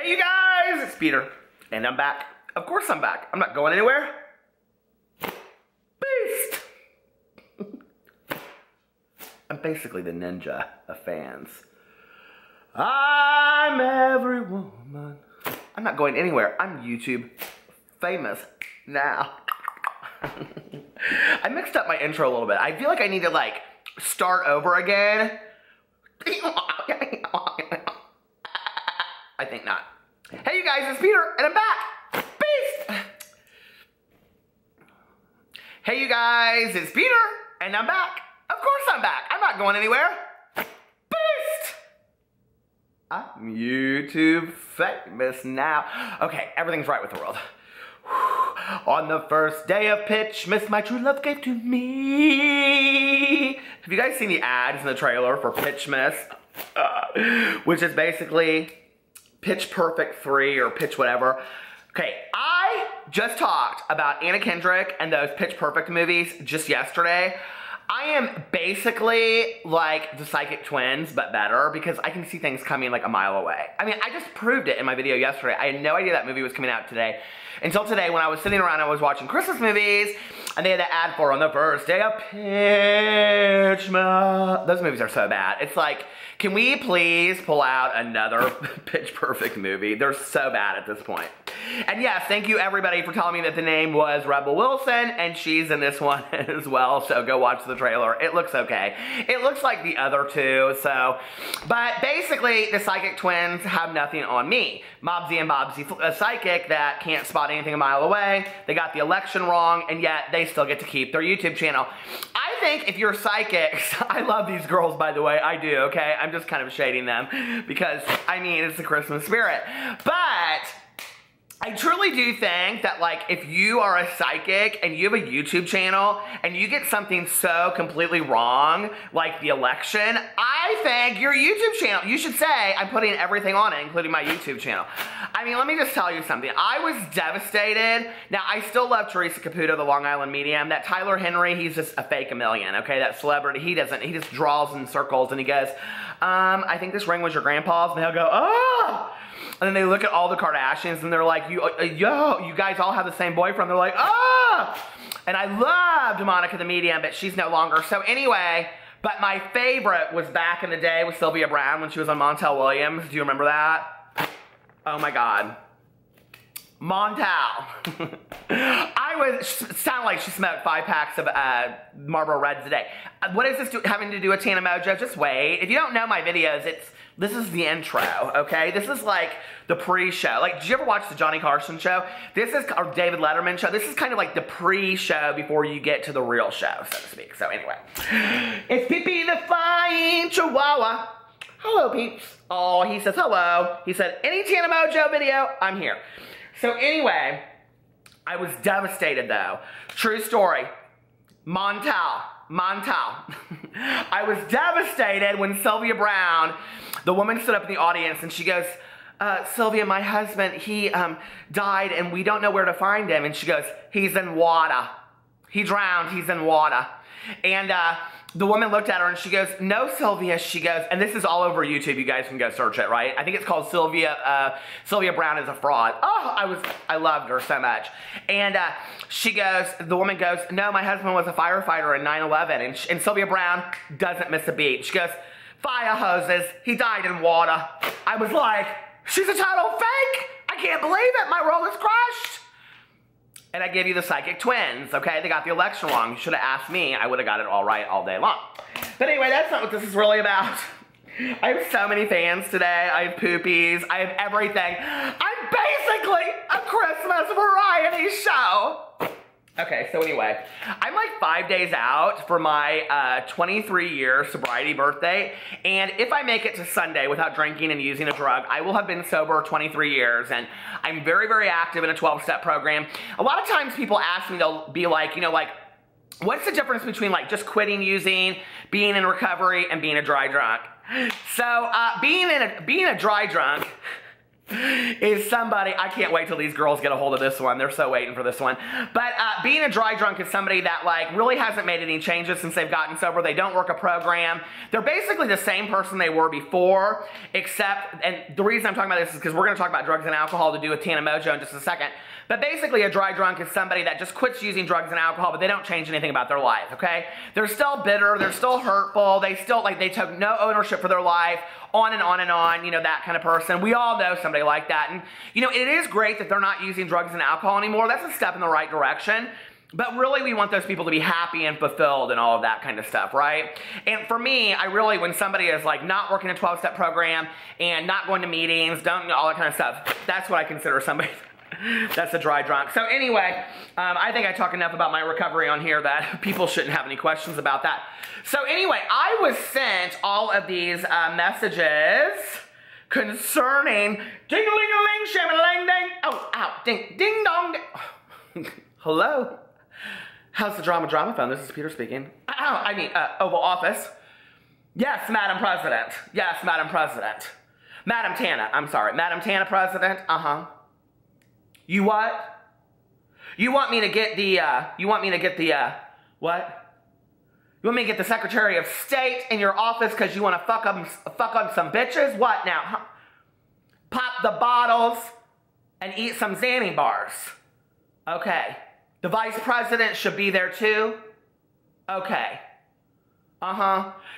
Hey you guys, it's Peter, and I'm back. Of course I'm back. I'm not going anywhere. Beast! I'm basically the ninja of fans. I'm every woman. I'm not going anywhere. I'm YouTube famous now. I mixed up my intro a little bit. I feel like I need to like start over again. I think not. Hey you guys, it's Peter, and I'm back. Beast! Hey you guys, it's Peter, and I'm back. Of course I'm back. I'm not going anywhere. Beast! I'm YouTube famous now. Okay, everything's right with the world. On the first day of Pitchmas, my true love gave to me. Have you guys seen the ads in the trailer for Pitchmas? Which is basically Pitch Perfect 3 or Pitch whatever. Okay, I just talked about Anna Kendrick and those Pitch Perfect movies just yesterday. I am basically like the Psychic Twins, but better, because I can see things coming like a mile away. I mean, I just proved it in my video yesterday. I had no idea that movie was coming out today. Until today, when I was sitting around, I was watching Christmas movies, and they had the ad for On the First Day of Pitchmas. Those movies are so bad. It's like, can we please pull out another Pitch Perfect movie? They're so bad at this point. And yes, thank you everybody for telling me that the name was Rebel Wilson, and she's in this one as well, so go watch the trailer. It looks okay. It looks like the other two, so. But basically, the Psychic Twins have nothing on me. Mobsy and Bobsy, a psychic that can't spot anything a mile away. They got the election wrong, and yet they still get to keep their YouTube channel. I think if you're psychics, I love these girls, by the way, I do, okay? I'm just kind of shading them because, I mean, it's the Christmas spirit. But I truly do think that, like, if you are a psychic and you have a YouTube channel and you get something so completely wrong, like the election, I think your YouTube channel, you should say, I'm putting everything on it, including my YouTube channel. I mean, let me just tell you something. I was devastated. Now, I still love Theresa Caputo, the Long Island medium. That Tyler Henry, he's just a fake chameleon, okay? That celebrity, he just draws in circles and he goes, I think this ring was your grandpa's, and they'll go, oh! And then they look at all the Kardashians and they're like, you guys all have the same boyfriend. They're like, ah! And I loved Monica the medium, but she's no longer. So anyway, but my favorite was back in the day with Sylvia Browne when she was on Montel Williams. Do you remember that? Oh my God. Montel. Sounded like she smoked 5 packs of Marlboro Reds a day. What is this having to do with Tana Mongeau? Just wait. If you don't know my videos, this is the intro, okay? This is like the pre-show. Like, did you ever watch the Johnny Carson show? Or David Letterman show? This is kind of like the pre-show before you get to the real show, so to speak. So anyway, it's Pee-Pee the Flying Chihuahua. Hello, peeps. Oh, he says hello. He said, any Tana Mongeau video, I'm here. So anyway, I was devastated though. True story. Montel. I was devastated when Sylvia Browne, the woman, stood up in the audience and she goes, Sylvia, my husband, he died and we don't know where to find him. And she goes, he's in water. He drowned, he's in water. And the woman looked at her and she goes, no, Sylvia, she goes, and this is all over YouTube, you guys can go search it, right? I think it's called Sylvia Browne is a fraud. Oh, I loved her so much. And she goes, the woman goes, no, my husband was a firefighter in 9/11, and Sylvia Browne doesn't miss a beat. She goes, fire hoses, he died in water. I was like, she's a total fake. I can't believe it, my world is crushed. And I gave you the Psychic Twins, okay? They got the election wrong. You should have asked me. I would have got it all right all day long. But anyway, that's not what this is really about. I have so many fans today. I have poopies. I have everything. I'm basically a Christmas variety show. Okay, so anyway, I'm like 5 days out for my 23-year sobriety birthday, and if I make it to Sunday without drinking and using a drug, I will have been sober 23 years, and I'm very, very active in a 12-step program. A lot of times people ask me, they'll be like, you know, like, what's the difference between like just quitting using, being in recovery, and being a dry drunk? So being a dry drunk is somebody, I can't wait till these girls get a hold of this one. They're so waiting for this one. But being a dry drunk is somebody that like really hasn't made any changes since they've gotten sober. They don't work a program. They're basically the same person they were before, except, and the reason I'm talking about this is because we're going to talk about drugs and alcohol to do with Tana Mongeau in just a second. But basically a dry drunk is somebody that just quits using drugs and alcohol, but they don't change anything about their life, okay? They're still bitter, they're still hurtful, they still, like, they took no ownership for their life, on and on and on, you know, that kind of person. We all know somebody like that. And, you know, it is great that they're not using drugs and alcohol anymore. That's a step in the right direction. But really, we want those people to be happy and fulfilled and all of that kind of stuff, right? And for me, I really, when somebody is like not working a 12-step program and not going to meetings, don't, all that kind of stuff, that's what I consider somebody that's a dry drunk. So anyway, I think I talk enough about my recovery on here that people shouldn't have any questions about that. So anyway, I was sent all of these messages concerning ding-a-ling-a-ling, sham-a-ling-ding, oh, ow, ding-dong, ding. Hello? How's the drama phone? This is Peter speaking. Oval Office. Yes, Madam President. Yes, Madam President. Madam Tana, I'm sorry. Madam Tana President, You what? You want me to get the, what? You want me to get the Secretary of State in your office because you want to fuck on some bitches? What now? Huh? Pop the bottles and eat some Xanny bars. Okay. The Vice President should be there too? Okay.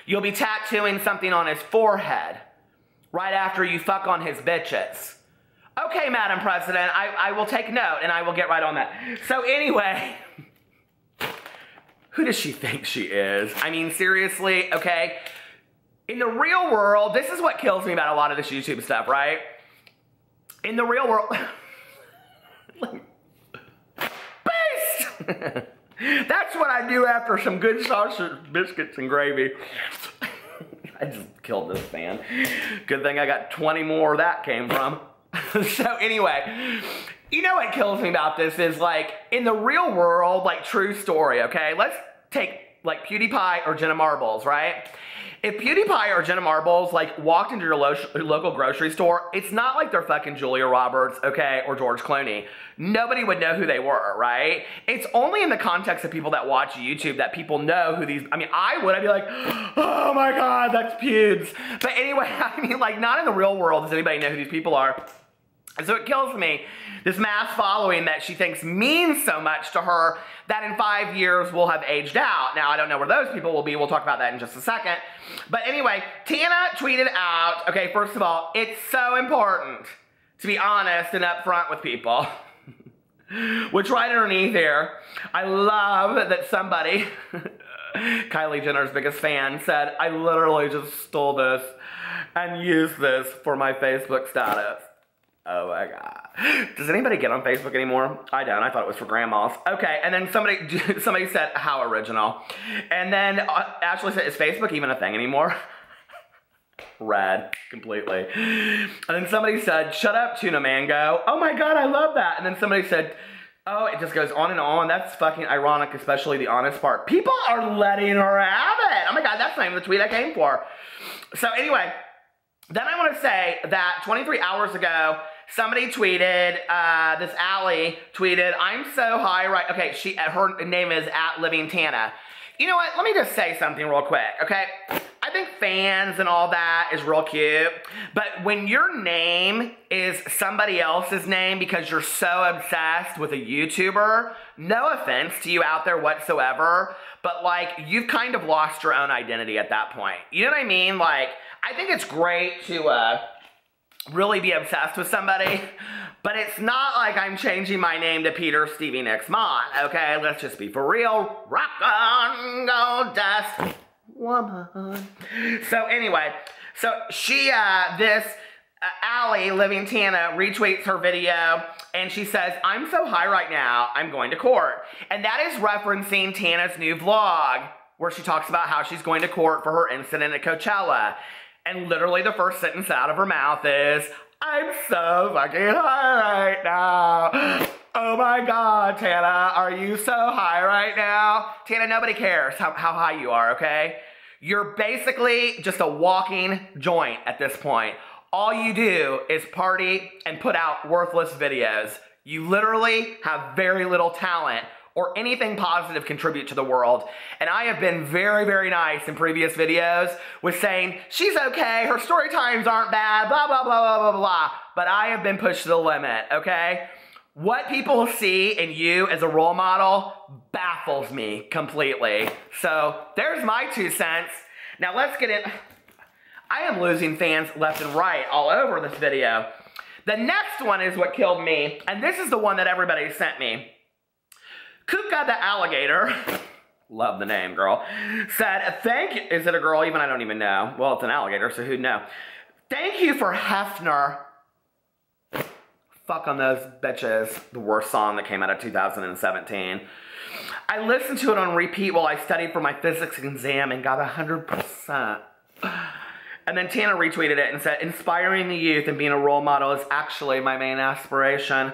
You'll be tattooing something on his forehead right after you fuck on his bitches. Okay, Madam President, I will take note and I will get right on that. So anyway, who does she think she is? I mean, seriously, okay? In the real world, this is what kills me about a lot of this YouTube stuff, right? In the real world, beast! That's what I do after some good sausage, biscuits, and gravy. I just killed this fan. Good thing I got 20 more where that came from. So anyway, you know what kills me about this is like, in the real world, like true story, okay? Let's take like PewDiePie or Jenna Marbles, right? If PewDiePie or Jenna Marbles like walked into your local grocery store, it's not like they're fucking Julia Roberts, okay, or George Clooney. Nobody would know who they were, right? It's only in the context of people that watch YouTube that people know who these, I mean, I'd be like, oh my God, that's Pewds. But anyway, I mean, like not in the real world does anybody know who these people are. And so it kills me, this mass following that she thinks means so much to her that in 5 years will have aged out. Now, I don't know where those people will be. We'll talk about that in just a second. But anyway, Tana tweeted out, okay, first of all, it's so important to be honest and upfront with people. Which right underneath here, I love that somebody, Kylie Jenner's biggest fan, said, I literally just stole this and used this for my Facebook status. Oh my God. Does anybody get on Facebook anymore? I don't. I thought it was for grandmas. Okay, and then somebody said, how original. And then Ashley said, is Facebook even a thing anymore? Red, completely. And then somebody said, shut up, Tana Mongeau. Oh my God, I love that. And then somebody said, oh, it just goes on and on. That's fucking ironic, especially the honest part. People are letting her have it. Oh my God, that's not even the tweet I came for. So anyway, then I want to say that 23 hours ago, somebody tweeted, this Allie tweeted, I'm so high right, okay, her name is @LivingTana. You know what, let me just say something real quick, okay? I think fans and all that is real cute, but when your name is somebody else's name because you're so obsessed with a YouTuber, no offense to you out there whatsoever, but like, you've kind of lost your own identity at that point. You know what I mean? Like, I think it's great to, really be obsessed with somebody, but it's not like I'm changing my name to Peter Stevie Nicks Monn, okay? Let's just be for real. Rock on, go dust, woman. So anyway, so she, Allie, Living Tana, retweets her video, and she says, I'm so high right now, I'm going to court. And that is referencing Tana's new vlog, where she talks about how she's going to court for her incident at Coachella. And literally the first sentence out of her mouth is, I'm so fucking high right now. Oh my God, Tana, are you so high right now? Tana, nobody cares how high you are, okay? You're basically just a walking joint at this point. all you do is party and put out worthless videos. You literally have very little talent or anything positive contribute to the world. And I have been very, very nice in previous videos with saying, she's okay, her story times aren't bad, blah, blah, blah, blah, blah, blah. But I have been pushed to the limit, okay? What people see in you as a role model baffles me completely. So there's my 2 cents. Now let's get in. I am losing fans left and right all over this video. The next one is what killed me, and this is the one that everybody sent me. Kuka the alligator, love the name, girl, said, thank you. Is it a girl? Even I don't even know. Well, it's an alligator, so who'd know? Thank you for Hefner. Fuck on those bitches. The worst song that came out of 2017. I listened to it on repeat while I studied for my physics exam and got 100%. And then Tana retweeted it and said, inspiring the youth and being a role model is actually my main aspiration.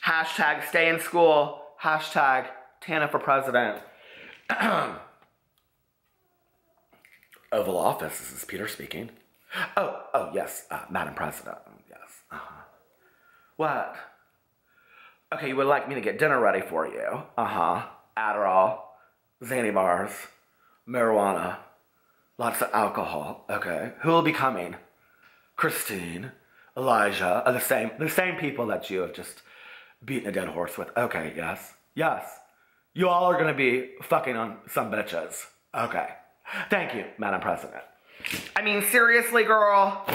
Hashtag stay in school. Hashtag Tana for president. Oval Office, this is Peter speaking. Oh, yes, Madam President, yes. What? Okay, you would like me to get dinner ready for you. Adderall, Xanny bars, marijuana, lots of alcohol. Okay, who will be coming? Christine, Elijah, the same people that you have just beaten a dead horse with. Okay, yes. Yes. You all are gonna be fucking on some bitches. Okay. Thank you, Madam President. I mean, seriously, girl.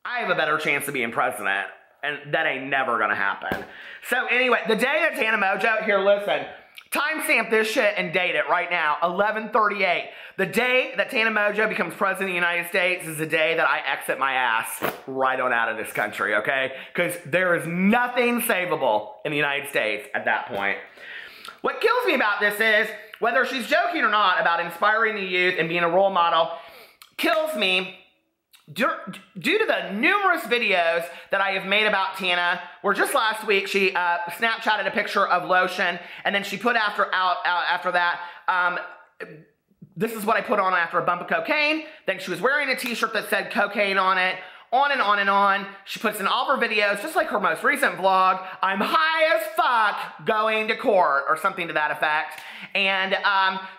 I have a better chance of being president, and that ain't never gonna happen. So anyway, the day that Tana Mongeau, here, listen, timestamp this shit and date it right now, 11:38. The day that Tana Mongeau becomes president of the United States is the day that I exit my ass right on out of this country, okay? Because there is nothing savable in the United States at that point. What kills me about this is, whether she's joking or not about inspiring the youth and being a role model, kills me due to the numerous videos that I have made about Tana, where just last week she Snapchatted a picture of lotion, and then she put after that, this is what I put on after a bump of cocaine. Then she was wearing a t-shirt that said cocaine on it. On and on and on. She puts in all of her videos, just like her most recent vlog, I'm high as fuck going to court, or something to that effect. And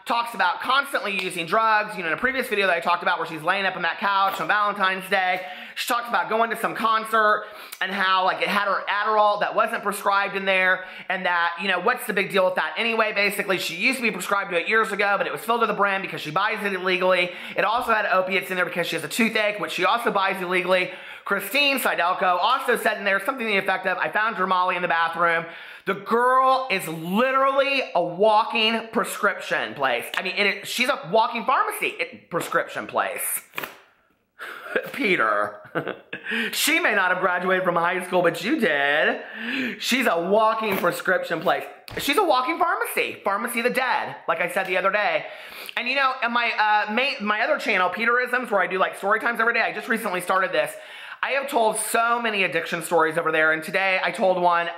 talks about constantly using drugs. You know, in a previous video that I talked about where she's laying up on that couch on Valentine's Day, she talked about going to some concert and how, like, it had her Adderall that wasn't prescribed in there, and that, you know, what's the big deal with that anyway? Basically, she used to be prescribed to it years ago, but it was filled to the brim because she buys it illegally. It also had opiates in there because she has a toothache, which she also buys illegally. Christine Sidelko also said in there something to the effect of, I found Molly in the bathroom. The girl is literally a walking prescription place. I mean, she's a walking pharmacy prescription place. Peter. She may not have graduated from high school, but you did. She's a walking prescription place. She's a walking pharmacy. Pharmacy of the dead, like I said the other day. And you know, in my other channel, Peterisms, where I do like story times every day, I just recently started this. I have told so many addiction stories over there, and today I told one,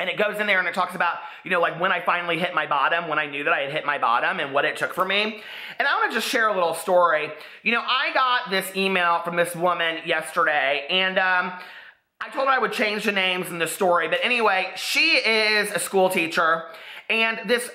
and it goes in there and it talks about, you know, like when I finally hit my bottom, when I knew that I had hit my bottom and what it took for me. And I want to just share a little story. You know, I got this email from this woman yesterday, and I told her I would change the names in the story. But anyway, she is a school teacher, and this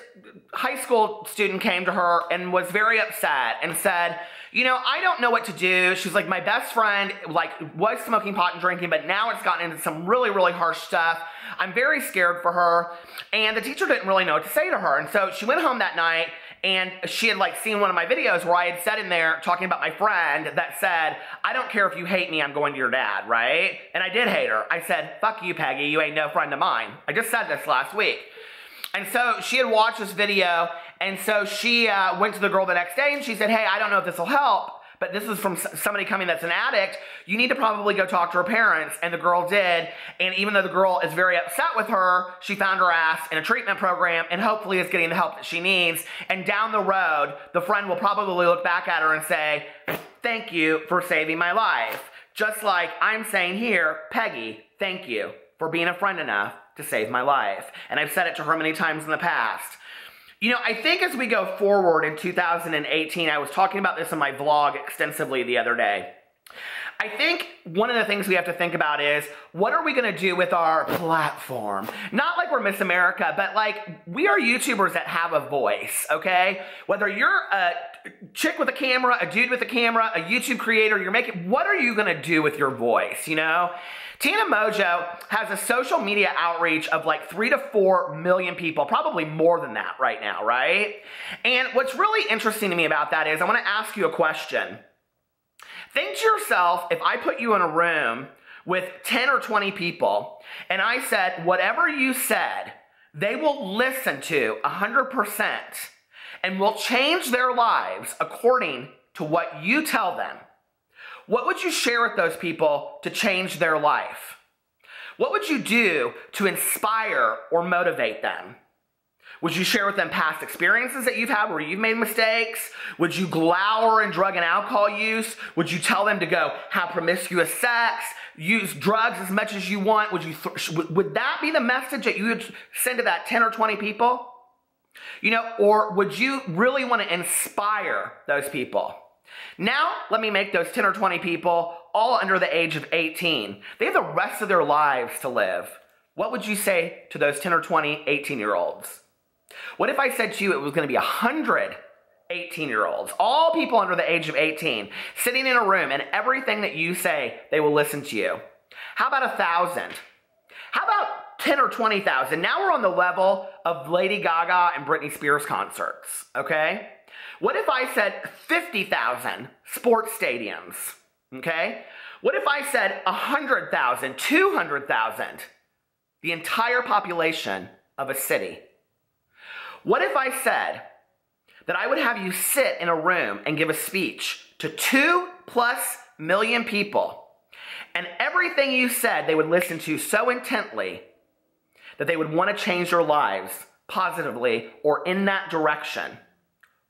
high school student came to her and was very upset and said, you know, I don't know what to do. She's like, my best friend, like, was smoking pot and drinking, but now it's gotten into some really, really harsh stuff. I'm very scared for her. And the teacher didn't really know what to say to her. And so she went home that night, and she had, like, seen one of my videos where I had said in there, talking about my friend, that said, I don't care if you hate me, I'm going to your dad, right? And I did hate her. I said, fuck you, Peggy, you ain't no friend of mine. I just said this last week. And so she had watched this video, and so she went to the girl the next day, and she said, hey, I don't know if this will help, but this is from somebody coming that's an addict. You need to probably go talk to her parents. And the girl did, and even though the girl is very upset with her, she found her ass in a treatment program and hopefully is getting the help that she needs. And down the road, the friend will probably look back at her and say, thank you for saving my life. Just like I'm saying here, Peggy, thank you for being a friend enough to save my life. And I've said it to her many times in the past. You know, I think as we go forward in 2018, I was talking about this in my vlog extensively the other day. I think one of the things we have to think about is, what are we going to do with our platform? Not like we're Miss America, but like we are YouTubers that have a voice, okay? Whether you're a chick with a camera, a dude with a camera, a YouTube creator, what are you going to do with your voice, you know? Tana Mongeau has a social media outreach of like 3 to 4 million people, probably more than that right now, right? And what's really interesting to me about that is I want to ask you a question. Think to yourself, if I put you in a room with 10 or 20 people and I said, whatever you said, they will listen to 100% and will change their lives according to what you tell them. What would you share with those people to change their life? What would you do to inspire or motivate them? Would you share with them past experiences that you've had where you've made mistakes? Would you glower in drug and alcohol use? Would you tell them to go have promiscuous sex, use drugs as much as you want? Would that be the message that you would send to that 10 or 20 people? You know, or would you really want to inspire those people? Now, let me make those 10 or 20 people all under the age of 18. They have the rest of their lives to live. What would you say to those 10 or 20 18-year-olds? What if I said to you it was going to be 100 18-year-olds, all people under the age of 18, sitting in a room, and everything that you say, they will listen to you? How about 1,000? How about 10 or 20,000? Now we're on the level of Lady Gaga and Britney Spears concerts, okay? What if I said 50,000 sports stadiums, okay? What if I said 100,000, 200,000, the entire population of a city? What if I said that I would have you sit in a room and give a speech to 2+ million people, and everything you said they would listen to so intently that they would want to change their lives positively or in that direction?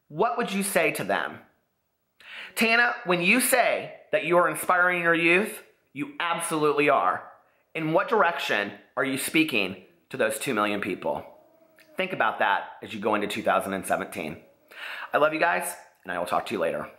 What would you say to them? Tana, when you say that you are inspiring your youth, you absolutely are. In what direction are you speaking to those 2 million people? Think about that as you go into 2017. I love you guys, and I will talk to you later.